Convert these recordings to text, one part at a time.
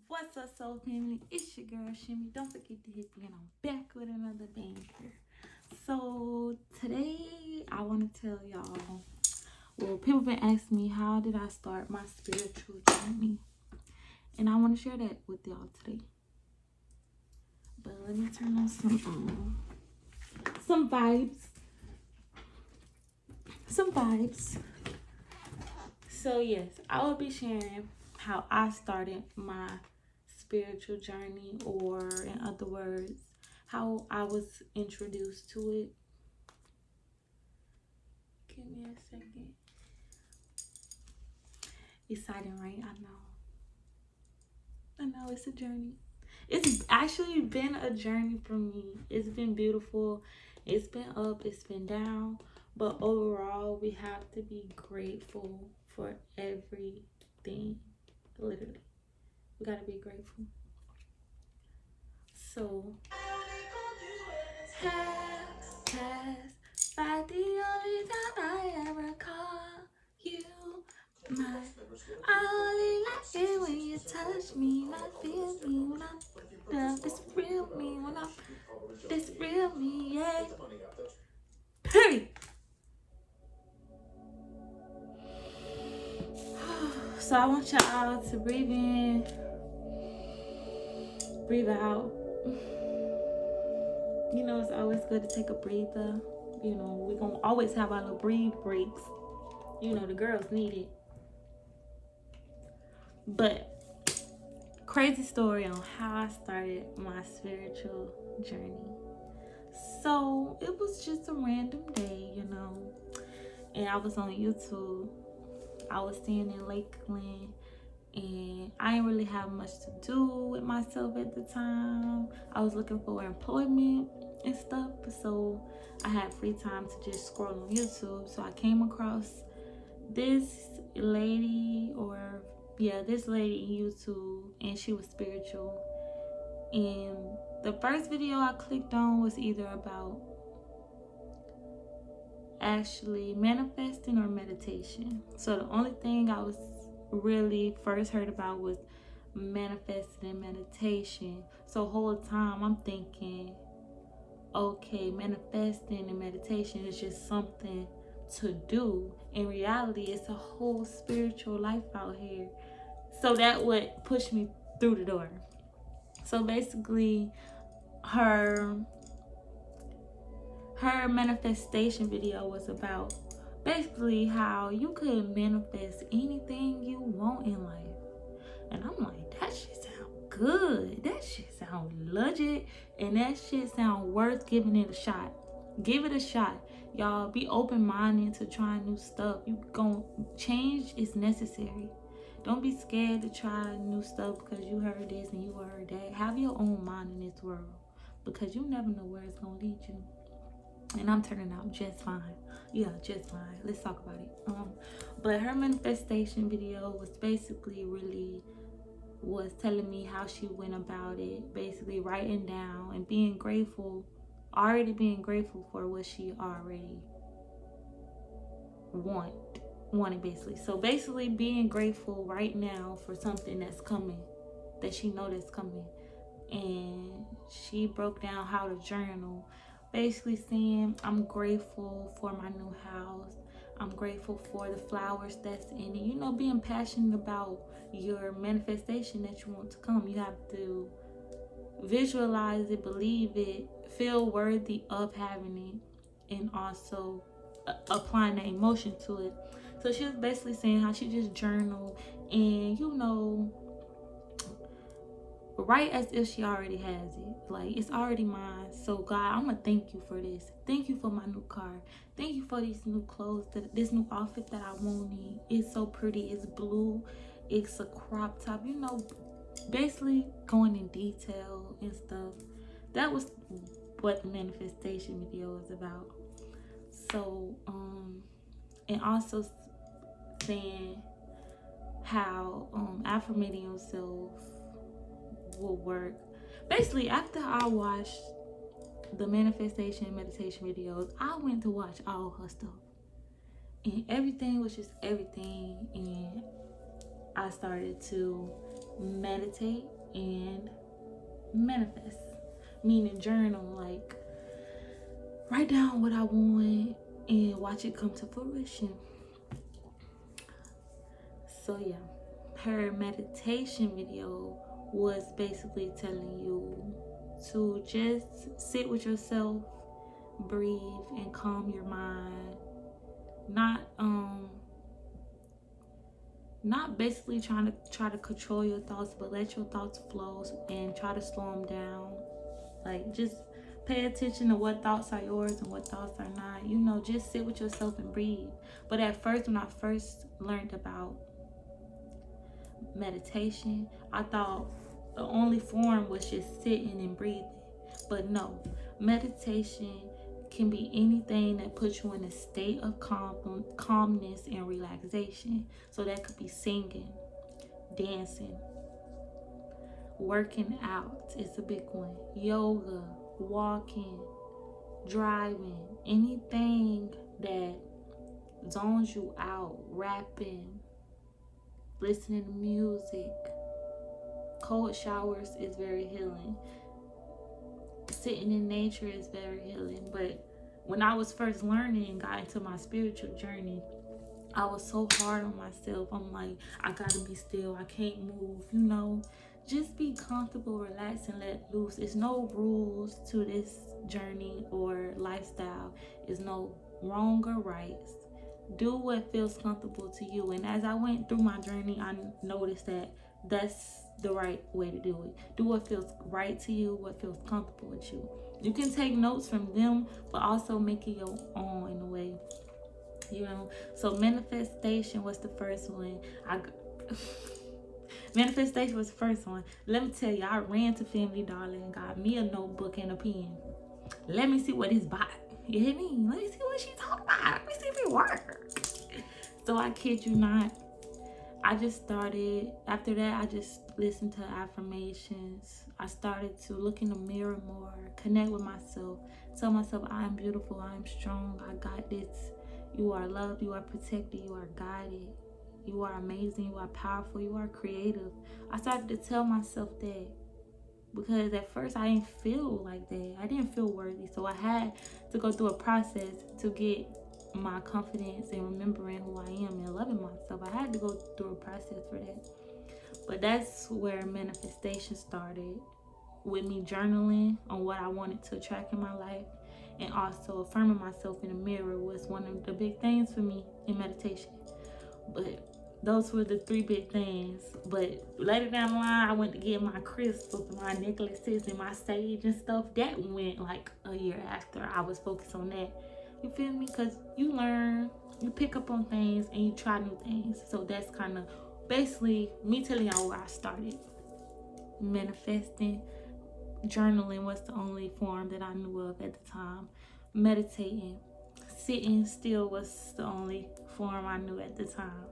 What's up, soul family? It's your girl Shimmy. Don't forget to hit me, and I'm back with another banger. So today I want to tell y'all. Well, people been asking me how did I start my spiritual journey, and I want to share that with y'all today. But let me turn on some vibes. Some vibes. So yes, I will be sharing how I started my spiritual journey, or in other words, how I was introduced to it. Give me a second. Exciting, right? I know it's a journey. It's actually been a journey for me. It's been beautiful. It's been up, it's been down. But overall, we have to be grateful for everything. Literally. We gotta be grateful. So, by the only time I ever call you my. I only like it when you touch me, when I feel me, when I this real me, when I this real me, yeah. Period. So I want y'all to breathe in, breathe out. You know, it's always good to take a breather. You know, we're gonna always have our little breathe breaks. You know, the girls need it. But crazy story on how I started my spiritual journey. So it was just a random day, you know, and I was on YouTube. I was staying in Lakeland, and I didn't really have much to do with myself at the time. I was looking for employment and stuff, so I had free time to just scroll on YouTube. So I came across this lady, this lady in YouTube, and she was spiritual. And the first video I clicked on was either about actually manifesting or meditation. So the only thing I was really first heard about was manifesting and meditation. So whole time I'm thinking, okay, manifesting and meditation is just something to do. In reality, it's a whole spiritual life out here. So that would push me through the door. So basically, her manifestation video was about basically how you could manifest anything you want in life. And I'm like, that shit sound good. That shit sound legit. And that shit sound worth giving it a shot. Give it a shot. Y'all be open-minded to trying new stuff. You gon' change is necessary. Don't be scared to try new stuff because you heard this and you heard that. Have your own mind in this world, because you never know where it's gonna lead you. And I'm turning out just fine. Yeah, just fine. Let's talk about it. But her manifestation video was basically was telling me how she went about it, basically writing down and being grateful for what she already wanted basically. So basically being grateful right now for something that's coming, that she know that's coming. And she broke down how to journal, basically saying, I'm grateful for my new house, I'm grateful for the flowers that's in it. You know, being passionate about your manifestation that you want to come. You have to visualize it, believe it, feel worthy of having it, and also applying that emotion to it. So she was basically saying how she just journaled, and you know, right as if she already has it. Like, it's already mine. So God, I'm gonna thank you for this. Thank you for my new car. Thank you for these new clothes, this new outfit that I wanted. It's so pretty. It's blue. It's a crop top. You know, basically going in detail and stuff. That was what the manifestation video was about. So and also saying how affirmating yourself will work. Basically, after I watched the manifestation and meditation videos, I went to watch all her stuff, and everything was just everything. And I started to meditate and manifest, meaning journal, like write down what I want and watch it come to fruition. So yeah, her meditation video was basically telling you to just sit with yourself, breathe, and calm your mind. Not basically trying to control your thoughts, but let your thoughts flow and try to slow them down. Like, just pay attention to what thoughts are yours and what thoughts are not. You know, just sit with yourself and breathe. But at first, when I first learned about meditation, I thought the only form was just sitting and breathing. But no, meditation can be anything that puts you in a state of calmness and relaxation. So that could be singing, dancing, working out is a big one, yoga, walking, driving, anything that zones you out, rapping, listening to music. Cold showers is very healing. Sitting in nature is very healing. But when I was first learning and got into my spiritual journey, I was so hard on myself. I'm like, I gotta be still, I can't move, you know. Just be comfortable, relax, and let loose. There's no rules to this journey or lifestyle. There's no wrong or rights. Do what feels comfortable to you. And as I went through my journey, I noticed that that's the right way to do it. Do what feels right to you, what feels comfortable with you. You can take notes from them, but also make it your own in a way, you know. So manifestation was the first one. Manifestation was the first one. Let me tell you, I ran to Family Dollar and got me a notebook and a pen. Let me see what it's about. You hear me? Let me see what she's talking about. Let me see if it works. So I kid you not, I just started, after that, I just listened to affirmations. I started to look in the mirror more, connect with myself, tell myself I am beautiful, I am strong, I got this. You are loved, you are protected, you are guided, you are amazing, you are powerful, you are creative. I started to tell myself that because at first I didn't feel like that. I didn't feel worthy. So I had to go through a process to get my confidence and remembering who I am and loving myself. I had to go through a process for that. But that's where manifestation started, with me journaling on what I wanted to attract in my life, and also affirming myself in the mirror was one of the big things for me in meditation. But those were the three big things. But later down the line, I went to get my crystals, my necklaces, and my sage and stuff. That went like a year after I was focused on that. You feel me? Because you learn, you pick up on things, and you try new things. So that's kind of basically me telling y'all where I started. Manifesting, journaling was the only form that I knew of at the time. Meditating, sitting still was the only form I knew at the time.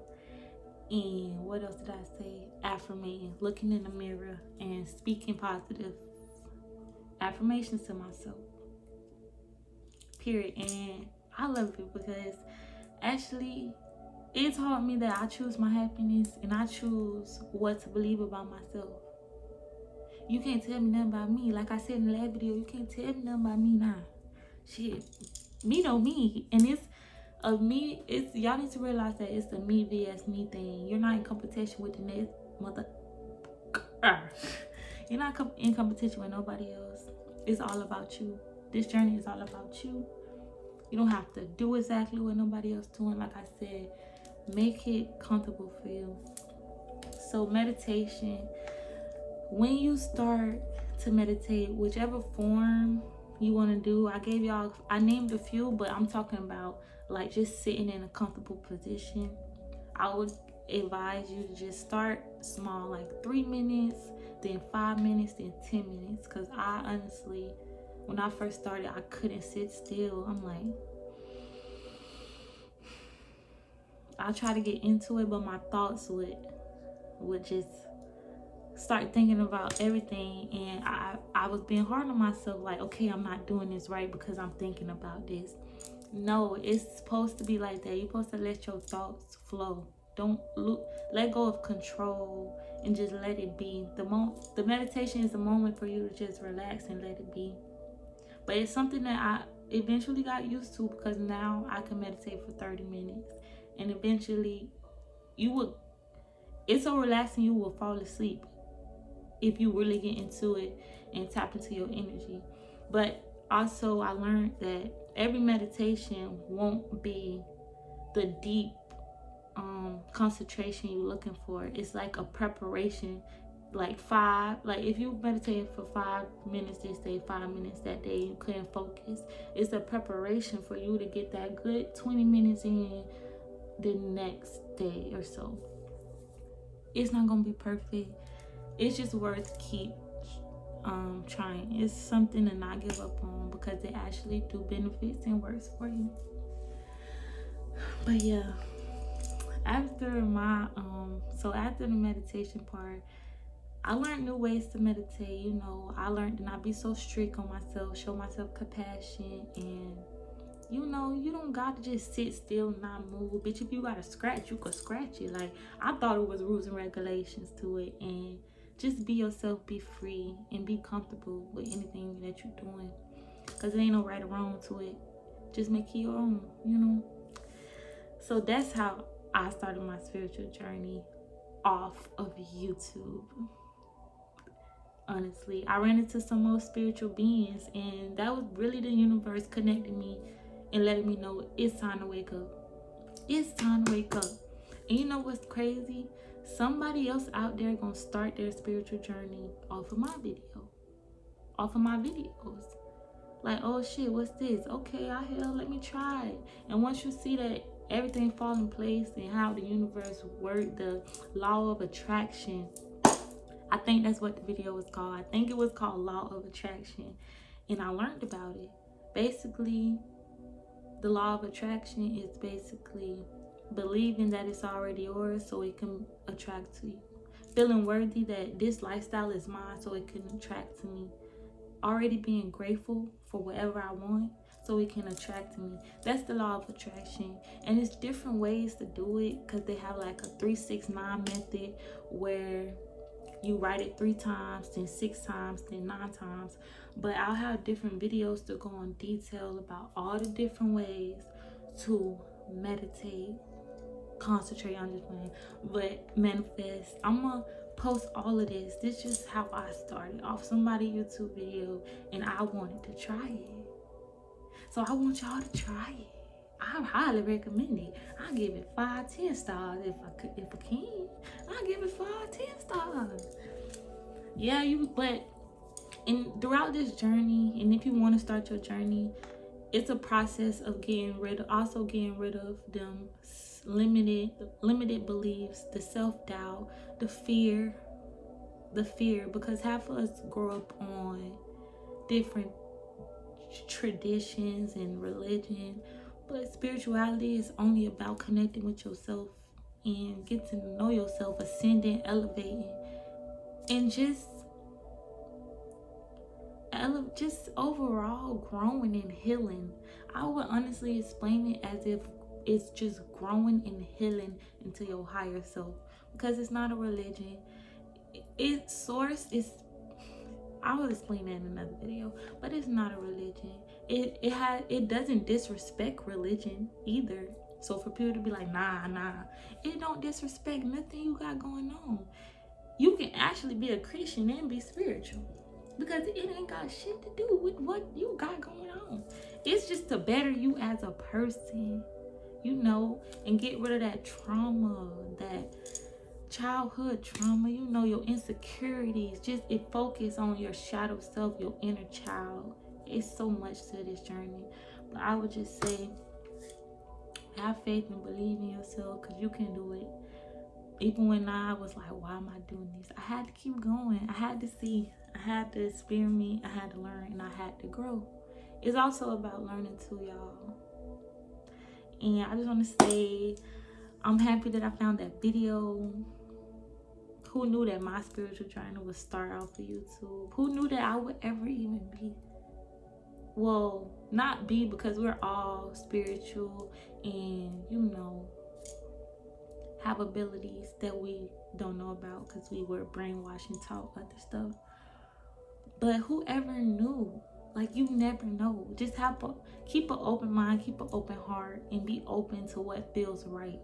And what else did I say? Affirmating, looking in the mirror and speaking positive affirmations to myself. Period. And I love it because actually it taught me that I choose my happiness and I choose what to believe about myself. You can't tell me nothing about me. Like I said in the last video, you can't tell me nothing about me now. Shit. Me know me. And it's of me, it's y'all need to realize that it's a me vs me thing. You're not in competition with the next mother. You're not in competition with nobody else. It's all about you. This journey is all about you. You don't have to do exactly what nobody else doing. Like I said, make it comfortable for you. So meditation, when you start to meditate, whichever form you want to do, I named a few, but I'm talking about like just sitting in a comfortable position. I would advise you to just start small, like 3 minutes, then 5 minutes, then 10 minutes. Because I honestly, when I first started, I couldn't sit still. I'm like, I try to get into it, but my thoughts would just start thinking about everything, and I was being hard on myself, like, okay, I'm not doing this right because I'm thinking about this. No, it's supposed to be like that. You're supposed to let your thoughts flow. Don't let go of control and just let it be. The meditation is a moment for you to just relax and let it be. But it's something that I eventually got used to, because now I can meditate for 30 minutes. And eventually it's so relaxing you will fall asleep if you really get into it and tap into your energy. But also I learned that every meditation won't be the deep concentration you're looking for. It's like a preparation. Like if you meditate for 5 minutes this day, 5 minutes that day, you couldn't focus. It's a preparation for you to get that good 20 minutes in the next day or so. It's not gonna be perfect. It's just worth keep trying. It's something to not give up on, because it actually do benefits and works for you. But yeah, after the meditation part, I learned new ways to meditate. I learned to not be so strict on myself, show myself compassion, and you don't got to just sit still and not move. Bitch, if you got to scratch, you could scratch it. Like, I thought it was rules and regulations to it, and just be yourself, be free, and be comfortable with anything that you're doing, because there ain't no right or wrong to it. Just make it your own, So that's how I started my spiritual journey off of YouTube. Honestly, I ran into some more spiritual beings, and that was really the universe connecting me and letting me know it's time to wake up. It's time to wake up. And you know what's crazy? Somebody else out there gonna start their spiritual journey off of my videos. Like, oh shit, what's this? Okay, let me try it. And once you see that everything fall in place and how the universe works, the law of attraction, I think that's what the video was called. I think it was called Law of Attraction. And I learned about it. Basically, the law of attraction is basically believing that it's already yours so it can attract to you. Feeling worthy that this lifestyle is mine so it can attract to me. Already being grateful for whatever I want so it can attract to me. That's the law of attraction. And it's different ways to do it, because they have like a 3-6-9 method where you write it 3 times, then 6 times, then 9 times. But I'll have different videos to go in detail about all the different ways to meditate, concentrate on this plan, but manifest. I'm gonna post all of this. This is how I started off somebody's YouTube video, and I wanted to try it. So I want y'all to try it. I highly recommend it. I give it 5-10 stars if I can. I give it 5-10 stars. Yeah, throughout this journey, and if you want to start your journey, it's a process of getting rid of them limited beliefs, the self-doubt, the fear, because half of us grow up on different traditions and religion, but spirituality is only about connecting with yourself and get to know yourself, ascending, elevating, and just overall growing and healing. I would honestly explain it as if it's just growing and healing into your higher self, because it's not a religion. Its source is, I will explain that in another video, but it's not a religion. It doesn't disrespect religion either. So for people to be like, nah, it don't disrespect nothing you got going on. You can actually be a Christian and be spiritual, because it ain't got shit to do with what you got going on. It's just to better you as a person, and get rid of that trauma, that childhood trauma, your insecurities. Just it focus on your shadow self, your inner child. It's so much to this journey, but I would just say, have faith and believe in yourself, because you can do it. Even when I was like, why am I doing this? I had to keep going. I had to see. I had to experiment. I had to learn, and I had to grow. It's also about learning too, y'all. And I just want to say, I'm happy that I found that video. Who knew that my spiritual journey would start off of YouTube? Who knew that I would ever even be? Well, not be, because we're all spiritual and, have abilities that we don't know about because we were brainwashed and taught other stuff. But whoever knew, like, you never know. Just keep an open mind, keep an open heart, and be open to what feels right.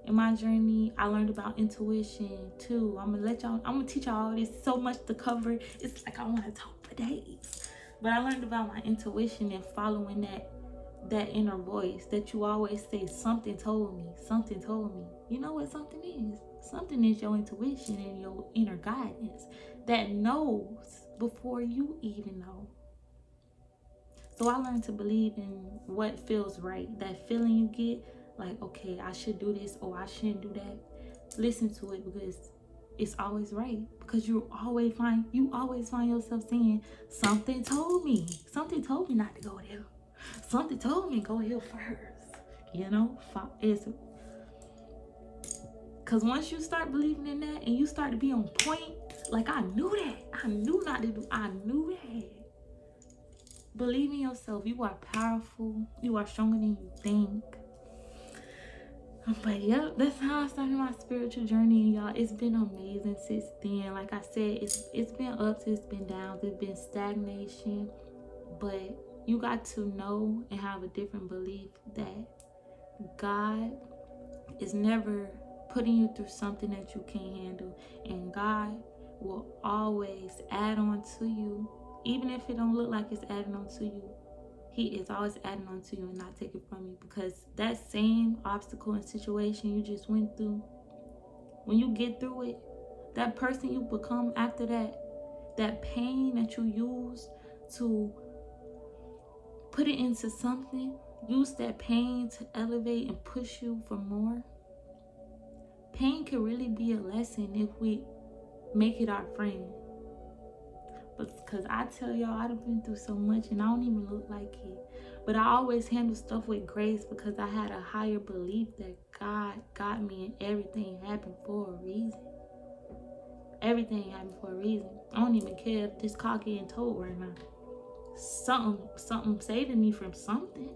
In my journey, I learned about intuition too. I'm gonna teach y'all all this, so much to cover. It's like I want to talk for days. But I learned about my intuition and following that inner voice that you always say, something told me, something told me. You know what something is? Something is your intuition and your inner guidance that knows before you even know. So I learned to believe in what feels right. That feeling you get, like, okay, I should do this or I shouldn't do that. Listen to it because it's always right. Because you always find yourself saying, something told me. Something told me not to go there. Something told me go here first. You know, because once you start believing in that and you start to be on point, like, I knew that. I knew not to do. I knew that. Believe in yourself. You are powerful. You are stronger than you think. But yep, that's how I started my spiritual journey, y'all. It's been amazing since then. Like I said, it's been ups, it's been downs, it's been stagnation. But you got to know and have a different belief that God is never putting you through something that you can't handle, and God will always add on to you, even if it don't look like it's adding on to you. He is always adding on to you and not taking from you, because that same obstacle and situation you just went through, when you get through it, that person you become after that pain that you use to put it into something, use that pain to elevate and push you for more. Pain can really be a lesson if we make it our friend. But because I tell y'all, I've been through so much and I don't even look like it. But I always handle stuff with grace because I had a higher belief that God got me and everything happened for a reason. Everything happened for a reason. I don't even care if this car getting towed right now. Something saving me from something.